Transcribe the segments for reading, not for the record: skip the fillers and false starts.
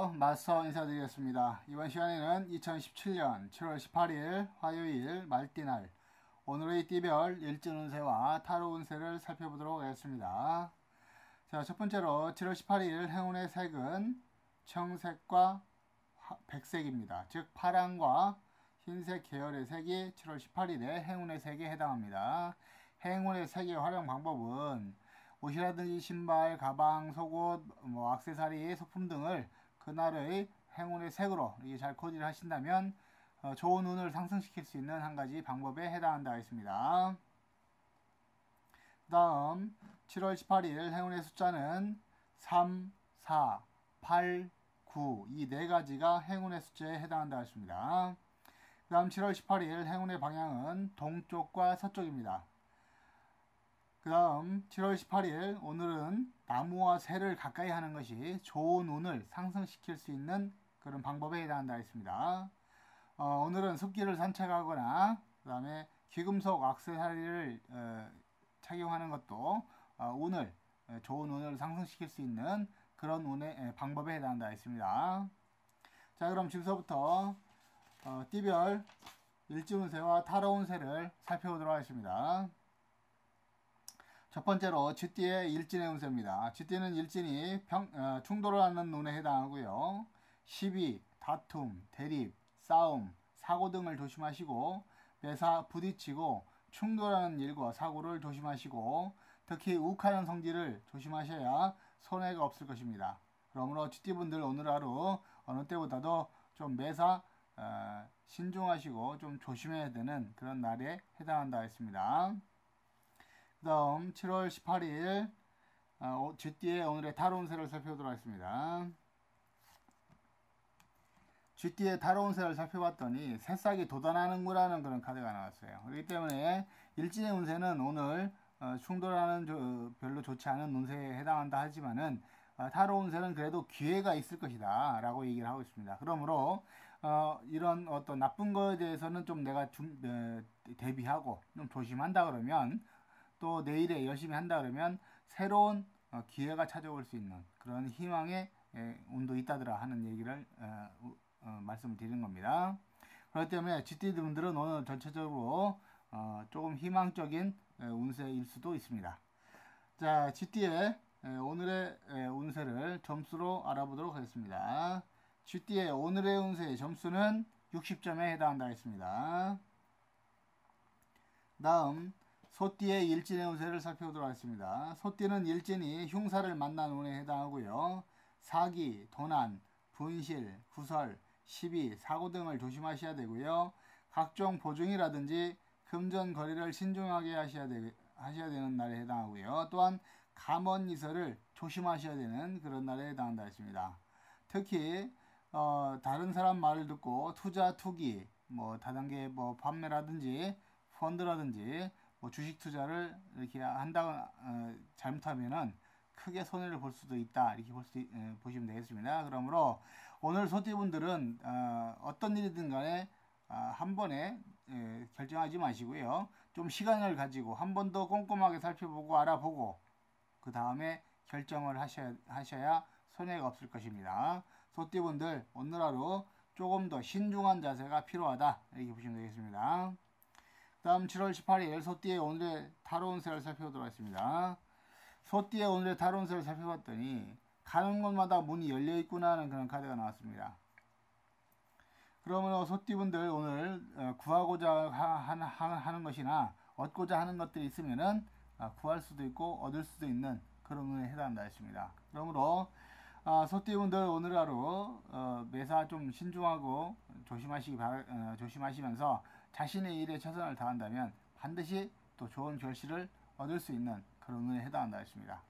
안녕하세요. 마스터 인사드리겠습니다. 이번 시간에는 2017년 7월 18일 화요일 말띠날 오늘의 띠별 일진운세와 타로 운세를 살펴보도록 하겠습니다. 자, 첫 번째로 7월 18일 행운의 색은 청색과 백색입니다. 즉 파랑과 흰색 계열의 색이 7월 18일에 행운의 색에 해당합니다. 행운의 색의 활용 방법은 옷이라든지 신발, 가방, 속옷, 액세서리, 소품 등을 그날의 행운의 색으로 이렇게 잘 코디를 하신다면 좋은 운을 상승시킬 수 있는 한 가지 방법에 해당한다 했습니다. 그 다음 7월 18일 행운의 숫자는 3, 4, 8, 9 이 네 가지가 행운의 숫자에 해당한다 했습니다. 그 다음 7월 18일 행운의 방향은 동쪽과 서쪽입니다. 그 다음 7월 18일 오늘은 나무와 새를 가까이 하는 것이 좋은 운을 상승시킬 수 있는 그런 방법에 해당한다 했습니다. 오늘은 숲길을 산책하거나 그 다음에 귀금속 액세서리를 착용하는 것도 좋은 운을 상승시킬 수 있는 그런 운의 방법에 해당한다 했습니다. 자, 그럼 지금서부터 띠별 일지운세와 타로 운세를 살펴보도록 하겠습니다. 첫 번째로 쥐띠의 일진의 운세입니다. 쥐띠는 일진이 충돌을 하는 운에 해당하고요. 시비, 다툼, 대립, 싸움, 사고 등을 조심하시고 매사 부딪히고 충돌하는 일과 사고를 조심하시고 특히 욱하는 성질을 조심하셔야 손해가 없을 것입니다. 그러므로 쥐띠분들 오늘 하루 어느 때보다도 좀 매사 신중하시고 좀 조심해야 되는 그런 날에 해당한다 했습니다. 그 다음 7월 18일 쥐띠의 오늘의 타로 운세를 살펴보도록 하겠습니다. 쥐띠의 타로 운세를 살펴봤더니 새싹이 돋아나는구라는 그런 카드가 나왔어요. 그렇기 때문에 일진의 운세는 오늘 충돌하는 별로 좋지 않은 운세에 해당한다 하지만은 타로 운세는 그래도 기회가 있을 것이다 라고 얘기를 하고 있습니다. 그러므로 이런 어떤 나쁜 거에 대해서는 좀 내가 대비하고 좀 조심한다 그러면 또 내일에 열심히 한다 그러면 새로운 기회가 찾아올 수 있는 그런 희망의 운도 있다더라 하는 얘기를 말씀을 드리는 겁니다. 그렇기 때문에 쥐띠분들은 오늘 전체적으로 조금 희망적인 운세일 수도 있습니다. 자, 쥐띠의 오늘의 운세를 점수로 알아보도록 하겠습니다. 쥐띠의 오늘의 운세의 점수는 60점에 해당한다 했습니다. 다음 소띠의 일진의 운세를 살펴보도록 하겠습니다. 소띠는 일진이 흉사를 만난 운에 해당하고요. 사기, 도난, 분실, 구설, 시비, 사고 등을 조심하셔야 되고요. 각종 보증이라든지 금전 거래를 신중하게 하셔야 되는 날에 해당하고요. 또한 감언이설을 조심하셔야 되는 그런 날에 해당한다 했습니다. 특히 다른 사람 말을 듣고 투자, 투기, 다단계 판매라든지 펀드라든지 주식 투자를 이렇게 한다거나 잘못하면은 크게 손해를 볼 수도 있다 이렇게 보시면 되겠습니다. 그러므로 오늘 소띠분들은 어떤 일이든 간에 한 번에 결정하지 마시고요. 좀 시간을 가지고 한 번 더 꼼꼼하게 살펴보고 알아보고 그 다음에 결정을 하셔야 손해가 없을 것입니다. 소띠분들 오늘 하루 조금 더 신중한 자세가 필요하다 이렇게 보시면 되겠습니다. 다음 7월 18일 소띠의 오늘의 타로 운세를 살펴보도록 하겠습니다. 소띠의 오늘의 타로 운세를 살펴봤더니 가는 곳마다 문이 열려 있구나 하는 그런 카드가 나왔습니다. 그러므로 소띠분들 오늘 구하고자 하는 것이나 얻고자 하는 것들이 있으면은 구할 수도 있고 얻을 수도 있는 그런 운에 해당한다 했습니다. 그러므로 소띠분들 오늘 하루 매사 좀 신중하고 조심하시면서 자신의 일에 최선을 다한다면 반드시 또 좋은 결실을 얻을 수 있는 그런 운에 해당한다 했습니다.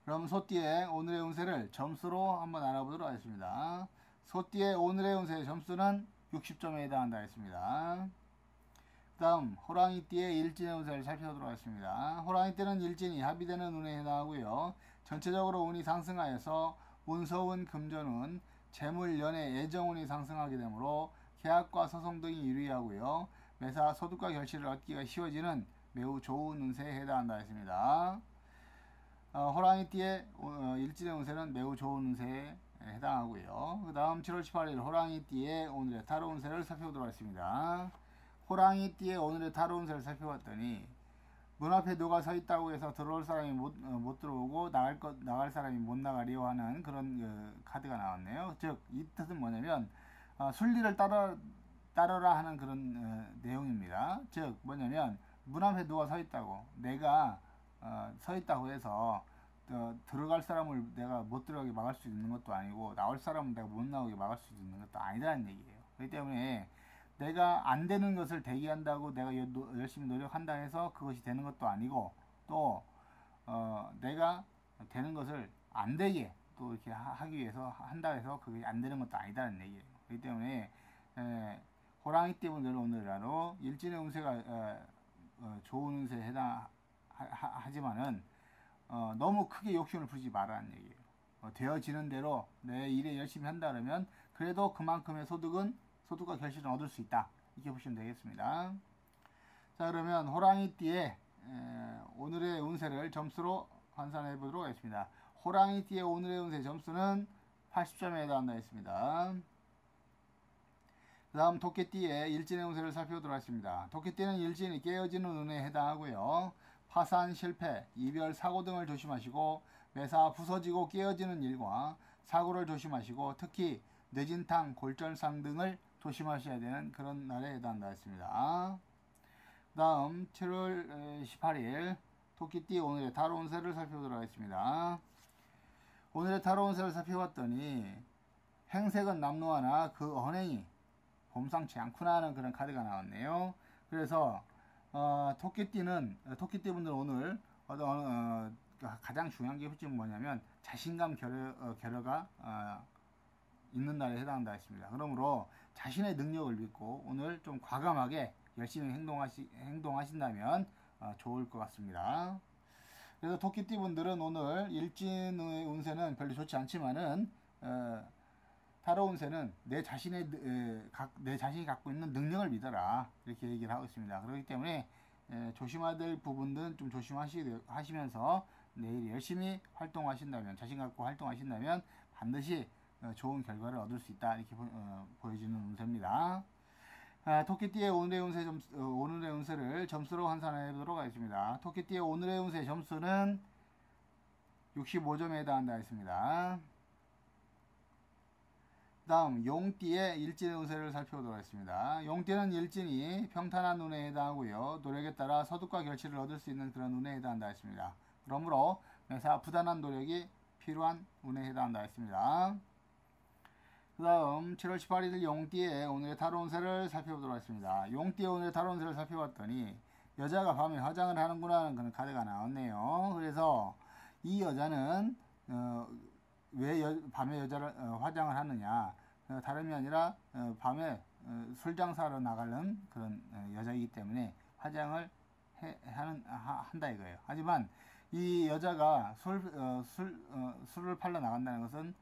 그럼 소띠의 오늘의 운세를 점수로 한번 알아보도록 하겠습니다. 소띠의 오늘의 운세의 점수는 60점에 해당한다 했습니다. 다음 호랑이띠의 일진의 운세를 살펴보도록 하겠습니다. 호랑이띠는 일진이 합의되는 운에 해당하고요. 전체적으로 운이 상승하여서 운서운, 금전운, 재물, 연애, 애정운이 상승하게 되므로 계약과 소송 등이 유리하고요. 매사 소득과 결실을 얻기가 쉬워지는 매우 좋은 운세에 해당한다 했습니다. 호랑이띠의 일진의 운세는 매우 좋은 운세에 해당하고요. 그 다음 7월 18일 호랑이띠의 오늘의 타로 운세를 살펴보도록 하겠습니다. 호랑이띠의 오늘의 타로 운세를 살펴봤더니 문 앞에 누가 서 있다고 해서 들어올 사람이 못 들어오고 나갈 사람이 못 나가리요 하는 그런 카드가 나왔네요. 즉, 이 뜻은 뭐냐면 순리를 따르라 하는 그런 내용입니다. 즉, 뭐냐면 문 앞에 누가 서 있다고, 내가 서 있다고 해서 들어갈 사람을 내가 못 들어가게 막을 수 있는 것도 아니고, 나올 사람은 내가 못 나오게 막을 수 있는 것도 아니라는 얘기예요. 그렇기 때문에 내가 안 되는 것을 대기한다고 내가 열심히 노력한다 해서 그것이 되는 것도 아니고, 또 내가 되는 것을 안 되게 또 이렇게 하기 위해서 한다 해서 그게 안 되는 것도 아니다는 얘기예요. 그렇기 때문에 호랑이띠 분들은 오늘 하루 일진의 운세가 좋은 운세에 해당하지만은 너무 크게 욕심을 부리지 말라는 얘기예요. 되어지는 대로 내 일에 열심히 한다 그러면 그래도 그만큼의 소득과 결실은 얻을 수 있다, 이렇게 보시면 되겠습니다. 자, 그러면 호랑이띠의 오늘의 운세를 점수로 환산해 보도록 하겠습니다. 호랑이띠의 오늘의 운세 점수는 80점에 해당한다 했습니다. 그 다음 토끼띠의 일진의 운세를 살펴보도록 하겠습니다. 토끼띠는 일진이 깨어지는 운에 해당하고요. 파산, 실패, 이별, 사고 등을 조심하시고 매사 부서지고 깨어지는 일과 사고를 조심하시고 특히 뇌진탕, 골절상 등을 조심하셔야 되는 그런 날에 해당한다 했습니다. 그 다음 7월 18일 토끼띠 오늘의 타로 운세를 살펴보도록 하겠습니다. 오늘의 타로 운세를 살펴봤더니 행색은 남루하나 그 언행이 범상치 않구나 하는 그런 카드가 나왔네요. 그래서 토끼띠 분들 오늘 가장 중요한 게 뭐냐면 자신감 결여가 있는 날에 해당한다 했습니다. 그러므로 자신의 능력을 믿고 오늘 좀 과감하게 열심히 행동하신다면 좋을 것 같습니다. 그래서 토끼띠 분들은 오늘 일진의 운세는 별로 좋지 않지만은 타로 운세는 내 자신이 갖고 있는 능력을 믿어라, 이렇게 얘기를 하고 있습니다. 그렇기 때문에 조심해야 될 부분들은 좀 조심하시면서 내일 열심히 활동하신다면, 자신 갖고 활동하신다면 반드시 좋은 결과를 얻을 수 있다, 이렇게 보여지는 운세입니다. 토끼띠의 오늘의 운세를 점수로 환산해 보도록 하겠습니다. 토끼띠의 오늘의 운세 점수는 65점에 해당한다 했습니다. 다음 용띠의 일진의 운세를 살펴보도록 하겠습니다. 용띠는 일진이 평탄한 운에 해당하고요. 노력에 따라 소득과 결실을 얻을 수 있는 그런 운에 해당한다 했습니다. 그러므로 매사 부단한 노력이 필요한 운에 해당한다 했습니다. 그 다음 7월 18일 용띠의 오늘의 타로 운세를 살펴보도록 하겠습니다. 용띠의 오늘의 타로 운세를 살펴봤더니 여자가 밤에 화장을 하는구나 하는 그런 카드가 나왔네요. 그래서 이 여자는 왜 밤에 여자를 화장을 하느냐, 다름이 아니라 밤에 술 장사로 나가는 그런 여자이기 때문에 화장을 한다 이거예요. 하지만 이 여자가 술을 팔러 나간다는 것은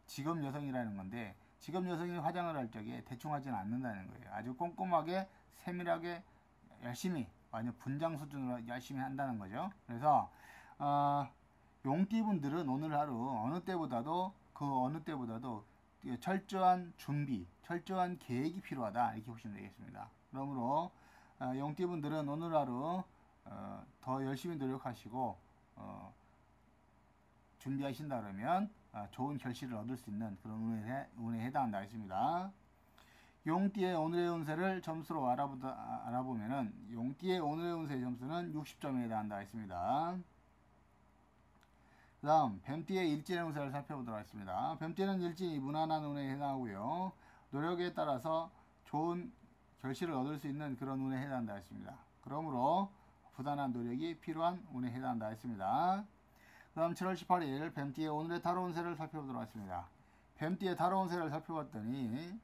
직업 여성이라는 건데, 직업 여성이 화장을 할 적에 대충 하지는 않는다는 거예요. 아주 꼼꼼하게 세밀하게 열심히, 완전 분장 수준으로 열심히 한다는 거죠. 그래서 용띠 분들은 오늘 하루 어느 때보다도 철저한 준비, 철저한 계획이 필요하다, 이렇게 보시면 되겠습니다. 그러므로 용띠 분들은 오늘 하루 더 열심히 노력하시고 준비하신다 그러면 좋은 결실을 얻을 수 있는 그런 운에 해당한다 했습니다. 용띠의 오늘의 운세를 점수로 알아보면은 용띠의 오늘의 운세 점수는 60점에 해당한다 했습니다. 그 다음 뱀띠의 일진의 운세를 살펴보도록 하겠습니다. 뱀띠는 일진이 무난한 운에 해당하고요. 노력에 따라서 좋은 결실을 얻을 수 있는 그런 운에 해당한다 했습니다. 그러므로 부단한 노력이 필요한 운에 해당한다 했습니다. 그 다음 7월 18일 뱀띠의 오늘의 타로 운세를 살펴보도록 하겠습니다. 뱀띠의 타로 운세를 살펴봤더니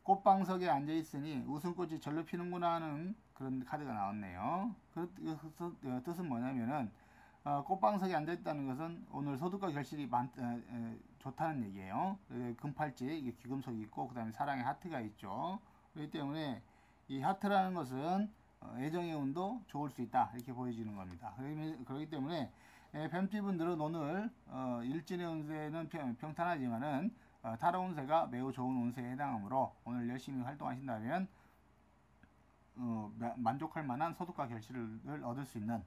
꽃방석에 앉아있으니 웃음꽃이 절로 피는구나 하는 그런 카드가 나왔네요. 그 뜻은 뭐냐면은 꽃방석에 앉아있다는 것은 오늘 소득과 결실이 좋다는 얘기예요. 금팔찌, 이게 귀금속이 있고 그 다음에 사랑의 하트가 있죠. 그렇기 때문에 이 하트라는 것은 애정의 운도 좋을 수 있다 이렇게 보여지는 겁니다. 그렇기 때문에 뱀띠분들은 오늘 일진의 운세는 평탄하지만은 타로 운세가 매우 좋은 운세에 해당하므로 오늘 열심히 활동하신다면 만족할 만한 소득과 결실을 얻을 수 있는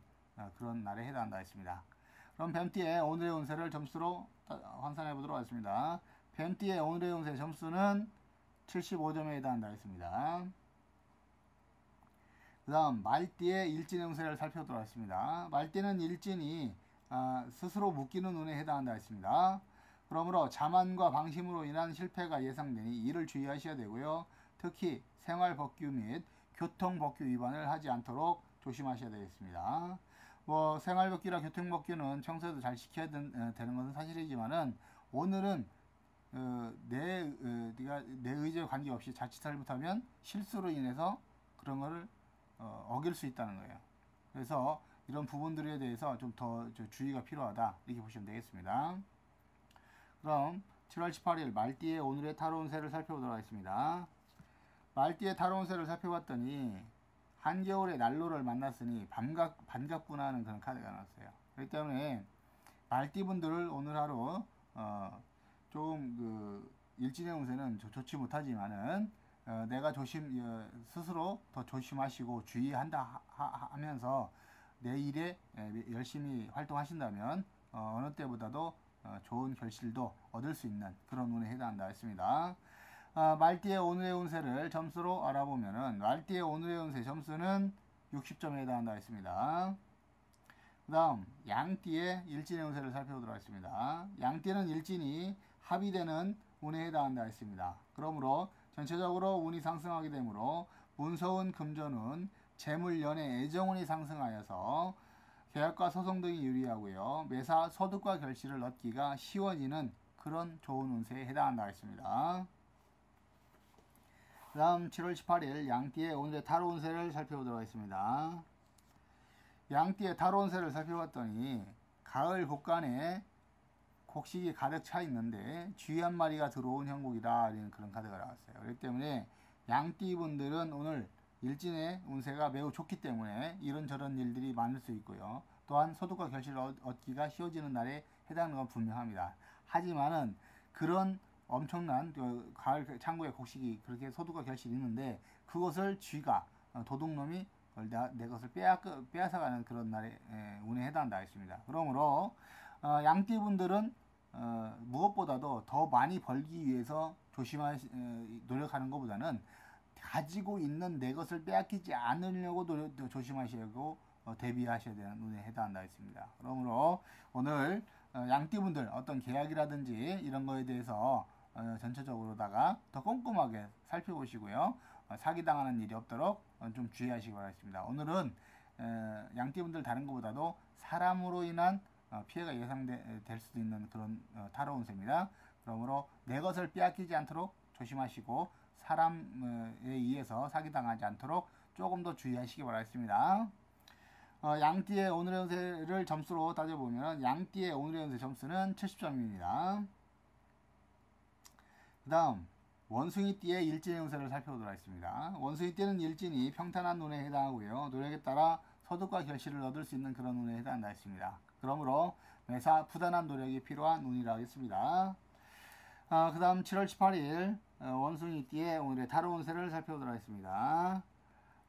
그런 날에 해당한다 했습니다. 그럼 뱀띠의 오늘의 운세를 점수로 환산해 보도록 하겠습니다. 뱀띠의 오늘의 운세 점수는 75점에 해당한다 했습니다. 그 다음 말띠의 일진의 운세를 살펴보도록 하겠습니다. 말띠는 일진이 스스로 묶이는 운에 해당한다 했습니다. 그러므로 자만과 방심으로 인한 실패가 예상되니 이를 주의하셔야 되고요. 특히 생활법규 및 교통법규 위반을 하지 않도록 조심하셔야 되겠습니다. 생활법규나 교통법규는 평소에도 잘 지켜야 되는 것은 사실이지만은 오늘은 네가 내 의지에 관계없이 자칫 잘못하면 실수로 인해서 그런 거를 어길 수 있다는 거예요. 그래서 이런 부분들에 대해서 좀 더 주의가 필요하다 이렇게 보시면 되겠습니다. 그럼 7월 18일 말띠의 오늘의 타로 운세를 살펴보도록 하겠습니다. 말띠의 타로 운세를 살펴봤더니 한겨울의 난로를 만났으니 반갑구나 하는 그런 카드가 나왔어요. 그렇기 때문에 말띠분들을 오늘 하루 조금 일진의 운세는 좋지 못하지만은 내가 스스로 더 조심하시고 주의한다 하면서 내 일에 열심히 활동하신다면 어느 때보다도 좋은 결실도 얻을 수 있는 그런 운에 해당한다 했습니다. 말띠의 오늘의 운세를 점수로 알아보면은 말띠의 오늘의 운세 점수는 60점에 해당한다 했습니다. 그 다음 양띠의 일진의 운세를 살펴보도록 하겠습니다. 양띠는 일진이 합의되는 운에 해당한다 했습니다. 그러므로 전체적으로 운이 상승하게 되므로 문서운 금전운, 재물, 연애, 애정운이 상승하여서 계약과 소송 등이 유리하고요. 매사 소득과 결실을 얻기가 쉬워지는 그런 좋은 운세에 해당한다 했습니다. 그 다음 7월 18일 양띠의 오늘의 타로 운세를 살펴보도록 하겠습니다. 양띠의 타로 운세를 살펴봤더니 가을 곡간에 곡식이 가득 차 있는데 쥐 한 마리가 들어온 형국이다 이런 그런 카드가 나왔어요. 그렇기 때문에 양띠 분들은 오늘 일진의 운세가 매우 좋기 때문에 이런저런 일들이 많을 수 있고요. 또한 소득과 결실을 얻기가 쉬워지는 날에 해당하는 건 분명합니다. 하지만은 그런 엄청난 가을 창고의 곡식이 그렇게 소득과 결실이 있는데 그것을 쥐가 도둑놈이 내 것을 빼앗아가는 그런 날에 운에 해당한다 했습니다. 그러므로 양띠분들은 무엇보다도 더 많이 벌기 위해서 노력하는 것보다는 가지고 있는 내 것을 빼앗기지 않으려고 조심하시고 대비하셔야 되는 운에 해당한다 했습니다. 그러므로 오늘 양띠분들 어떤 계약이라든지 이런 거에 대해서 전체적으로다가 더 꼼꼼하게 살펴보시고요. 사기당하는 일이 없도록 좀 주의하시기 바라겠습니다. 오늘은 양띠분들 다른 것보다도 사람으로 인한 피해가 예상될 수도 있는 그런 타로 운세입니다. 그러므로 내 것을 빼앗기지 않도록 조심하시고 사람에 의해서 사기당하지 않도록 조금 더 주의하시기 바라겠습니다. 양띠의 오늘의 운세를 점수로 따져보면 양띠의 오늘의 운세 점수는 70점입니다. 그 다음 원숭이띠의 일진의 운세를 살펴보도록 하겠습니다. 원숭이띠는 일진이 평탄한 운에 해당하고요. 노력에 따라 소득과 결실을 얻을 수 있는 그런 운에 해당한다 했습니다. 그러므로 매사 부단한 노력이 필요한 운이라고 했습니다. 그 다음 7월 18일 원숭이띠의 오늘의 타로 운세를 살펴보도록 하겠습니다.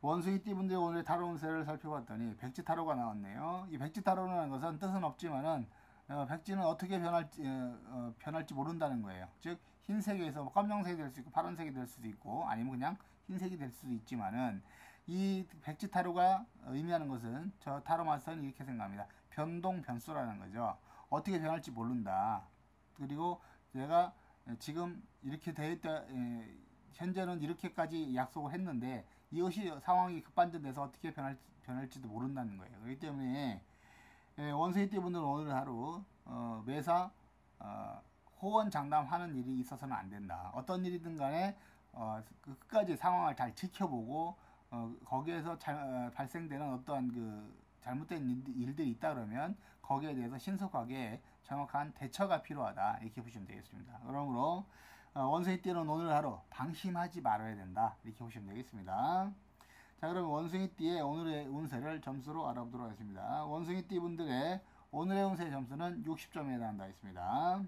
원숭이띠 분들의 오늘의 타로 운세를 살펴봤더니 백지타로가 나왔네요. 이 백지타로라는 것은 뜻은 없지만은 백지는 어떻게 변할지 모른다는 거예요. 즉 흰색에서 검정색이 될 수 있고 파란색이 될 수도 있고 아니면 그냥 흰색이 될 수도 있지만은 이 백지타로가 의미하는 것은 저 타로 마스터는 이렇게 생각합니다. 변동 변수라는 거죠. 어떻게 변할지 모른다. 그리고 내가 지금 이렇게 돼 있다, 현재는 이렇게까지 약속을 했는데 이것이 상황이 급반전돼서 어떻게 변할지도 모른다는 거예요. 그렇기 때문에 원숭이띠 분들은 오늘 하루 매사 호언장담하는 일이 있어서는 안 된다. 어떤 일이든 간에 끝까지 상황을 잘 지켜보고 거기에서 발생되는 어떠한 잘못된 일들이 있다 그러면 거기에 대해서 신속하게 정확한 대처가 필요하다 이렇게 보시면 되겠습니다. 그러므로 원숭이띠는 오늘 하루 방심하지 말아야 된다 이렇게 보시면 되겠습니다. 자, 그럼 원숭이띠의 오늘의 운세를 점수로 알아보도록 하겠습니다. 원숭이띠 분들의 오늘의 운세 점수는 60점에 해당한다 했습니다.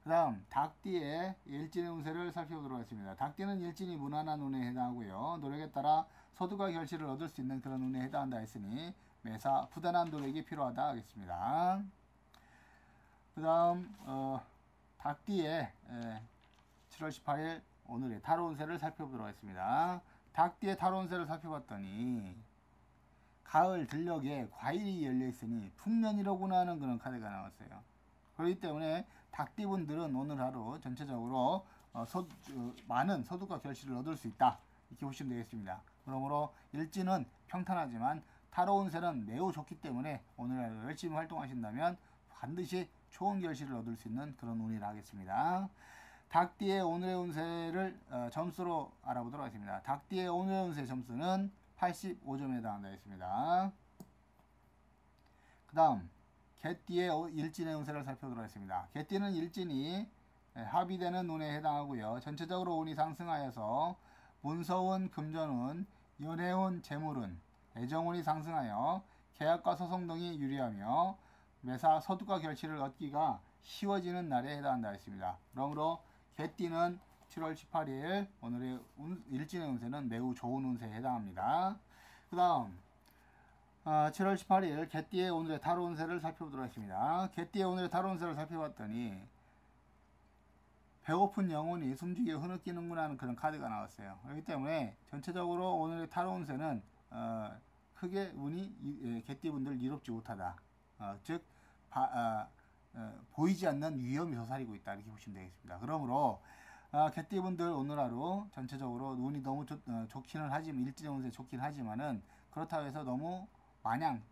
그 다음 닭띠의 일진의 운세를 살펴보도록 하겠습니다. 닭띠는 일진이 무난한 운에 해당하고요. 노력에 따라 소득과 결실을 얻을 수 있는 그런 운에 해당한다 했으니 매사 부단한 노력이 필요하다 하겠습니다. 그 다음 닭띠의 7월 18일 오늘의 타로 운세를 살펴보도록 하겠습니다. 닭띠의 타로 운세를 살펴봤더니 가을 들녘에 과일이 열려있으니 풍년이로구나 하는 그런 카드가 나왔어요. 그렇기 때문에 닭띠분들은 오늘 하루 전체적으로 많은 소득과 결실을 얻을 수 있다 이렇게 보시면 되겠습니다. 그러므로 일진은 평탄하지만 타로 운세는 매우 좋기 때문에 오늘 하루 열심히 활동하신다면 반드시 좋은 결실을 얻을 수 있는 그런 운이라 하겠습니다. 닭띠의 오늘의 운세를 점수로 알아보도록 하겠습니다. 닭띠의 오늘의 운세 점수는 85점에 해당한다 했습니다. 그 다음 개띠의 일진의 운세를 살펴보도록 하겠습니다. 개띠는 일진이 합의되는 운에 해당하고요. 전체적으로 운이 상승하여서 문서운, 금전운, 연애운, 재물운, 애정운이 상승하여 계약과 소송 등이 유리하며 매사 소득과 결실을 얻기가 쉬워지는 날에 해당한다 했습니다. 그러므로 개띠는 7월 18일 오늘의 일진의 운세는 매우 좋은 운세에 해당합니다. 그 다음 7월 18일 개띠의 오늘의 타로 운세를 살펴보도록 하겠습니다. 개띠의 오늘의 타로 운세를 살펴봤더니 배고픈 영혼이 숨죽이게 흐느끼는구나 하는 그런 카드가 나왔어요. 그렇기 때문에 전체적으로 오늘의 타로 운세는 크게 운이 개띠분들 이롭지 못하다. 즉 보이지 않는 위험이 도사리고 있다 이렇게 보시면 되겠습니다. 그러므로 개띠분들 오늘 하루 전체적으로 운이 너무 좋기는 하지만 일진의 운세 좋긴 하지만은 그렇다고 해서 너무 마냥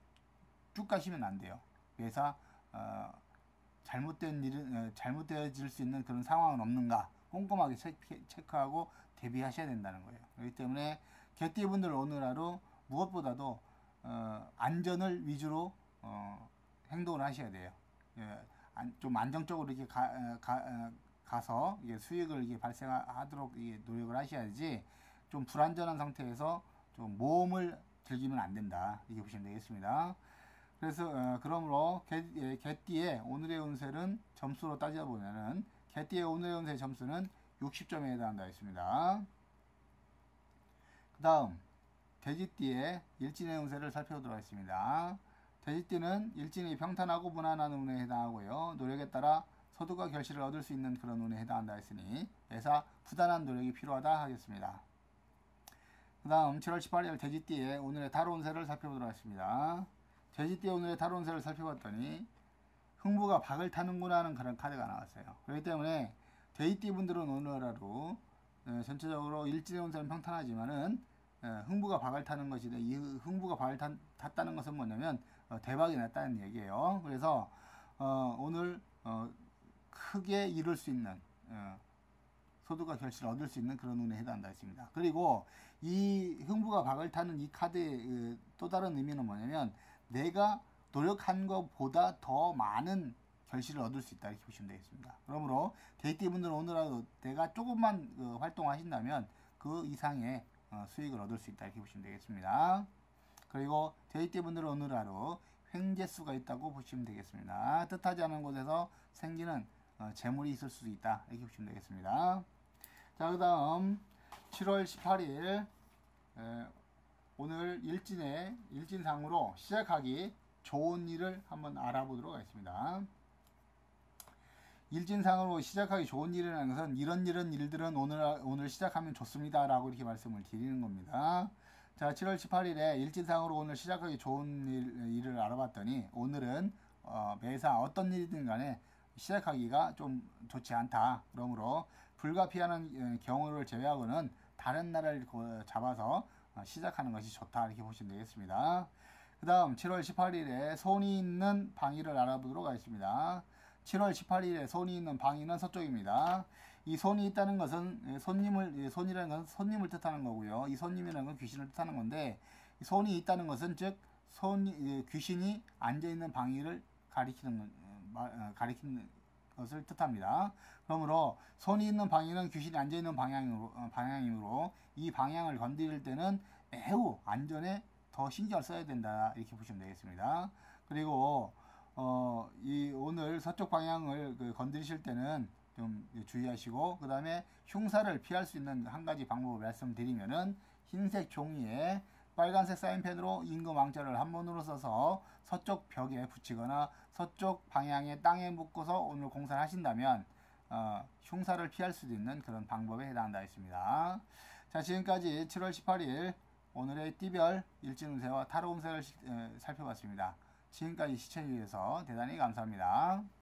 쭉 가시면 안 돼요. 매사 잘못된 일은 잘못되어질 수 있는 그런 상황은 없는가 꼼꼼하게 체크하고 대비하셔야 된다는 거예요. 그렇기 때문에 개띠분들 오늘 하루 무엇보다도 안전을 위주로 행동을 하셔야 돼요. 좀 안정적으로 이렇게 가서 이게 수익을 이게 발생하도록 이게 노력을 하셔야지 좀 불안전한 상태에서 좀 모험을 즐기면 안 된다 이렇게 보시면 되겠습니다. 그래서 그러므로 개띠의 오늘의 운세는 점수로 따져보면은 개띠의 오늘의 운세 점수는 60점에 해당한다 했습니다. 그 다음 돼지띠의 일진의 운세를 살펴보도록 하겠습니다. 돼지띠는 일진이 평탄하고 무난한 운에 해당하고요. 노력에 따라 소득과 결실을 얻을 수 있는 그런 운에 해당한다 했으니 매사 부단한 노력이 필요하다 하겠습니다. 그 다음 7월 18일 돼지띠의 오늘의 타로 운세를 살펴보도록 하겠습니다. 돼지띠의 오늘의 타로 운세를 살펴봤더니 흥부가 박을 타는구나 하는 그런 카드가 나왔어요. 그렇기 때문에 돼지띠 분들은 오늘 하루 전체적으로 일진의 운세는 평탄하지만은 흥부가 박을 타는 것인데 이 흥부가 박을 탔다는 것은 뭐냐면 대박이 났다는 얘기예요. 그래서 오늘 크게 이룰 수 있는 소득과 결실을 얻을 수 있는 그런 운에 해당한다 했습니다. 그리고 이 흥부가 박을 타는 이 카드의 또 다른 의미는 뭐냐면 내가 노력한 것보다 더 많은 결실을 얻을 수 있다 이렇게 보시면 되겠습니다. 그러므로 데이트 분들은 오늘 하루 내가 조금만 활동하신다면 그 이상의 수익을 얻을 수 있다 이렇게 보시면 되겠습니다. 그리고 데이트 분들은 오늘 하루 횡재수가 있다고 보시면 되겠습니다. 뜻하지 않은 곳에서 생기는 재물이 있을 수도 있다 이렇게 보시면 되겠습니다. 자, 그 다음 7월 18일 오늘 일진상으로 시작하기 좋은 일을 한번 알아보도록 하겠습니다. 일진상으로 시작하기 좋은 일이라는 것은 이런 일들은 오늘 시작하면 좋습니다 라고 이렇게 말씀을 드리는 겁니다. 자, 7월 18일에 일진상으로 오늘 시작하기 좋은 일을 알아봤더니 오늘은 매사 어떤 일이든 간에 시작하기가 좀 좋지 않다. 그러므로 불가피하는 경우를 제외하고는 다른 날을 잡아서 시작하는 것이 좋다 이렇게 보시면 되겠습니다. 그 다음 7월 18일에 손이 있는 방위를 알아보도록 하겠습니다. 7월 18일에 손이 있는 방위는 서쪽입니다. 이 손이 있다는 것은 손이라는 것은 손님을 뜻하는 거고요. 이 손님이라는 건 귀신을 뜻하는 건데 이 손이 있다는 것은 즉 귀신이 앉아있는 방위를 가리키는 것을 뜻합니다. 그러므로 손이 있는 방향은 귀신이 앉아있는 방향이므로 이 방향을 건드릴 때는 매우 안전에 더 신경을 써야 된다 이렇게 보시면 되겠습니다. 그리고 오늘 서쪽 방향을 건드리실 때는 좀 주의하시고, 그 다음에 흉사를 피할 수 있는 한 가지 방법을 말씀드리면은 흰색 종이에 빨간색 사인펜으로 임금 왕자를 한번으로 써서 서쪽 벽에 붙이거나 서쪽 방향의 땅에 묶어서 오늘 공사를 하신다면 흉사를 피할 수도 있는 그런 방법에 해당한다 했습니다. 자, 지금까지 7월 18일 오늘의 띠별 일진운세와 타로 운세를 살펴봤습니다. 지금까지 시청해주셔서 대단히 감사합니다.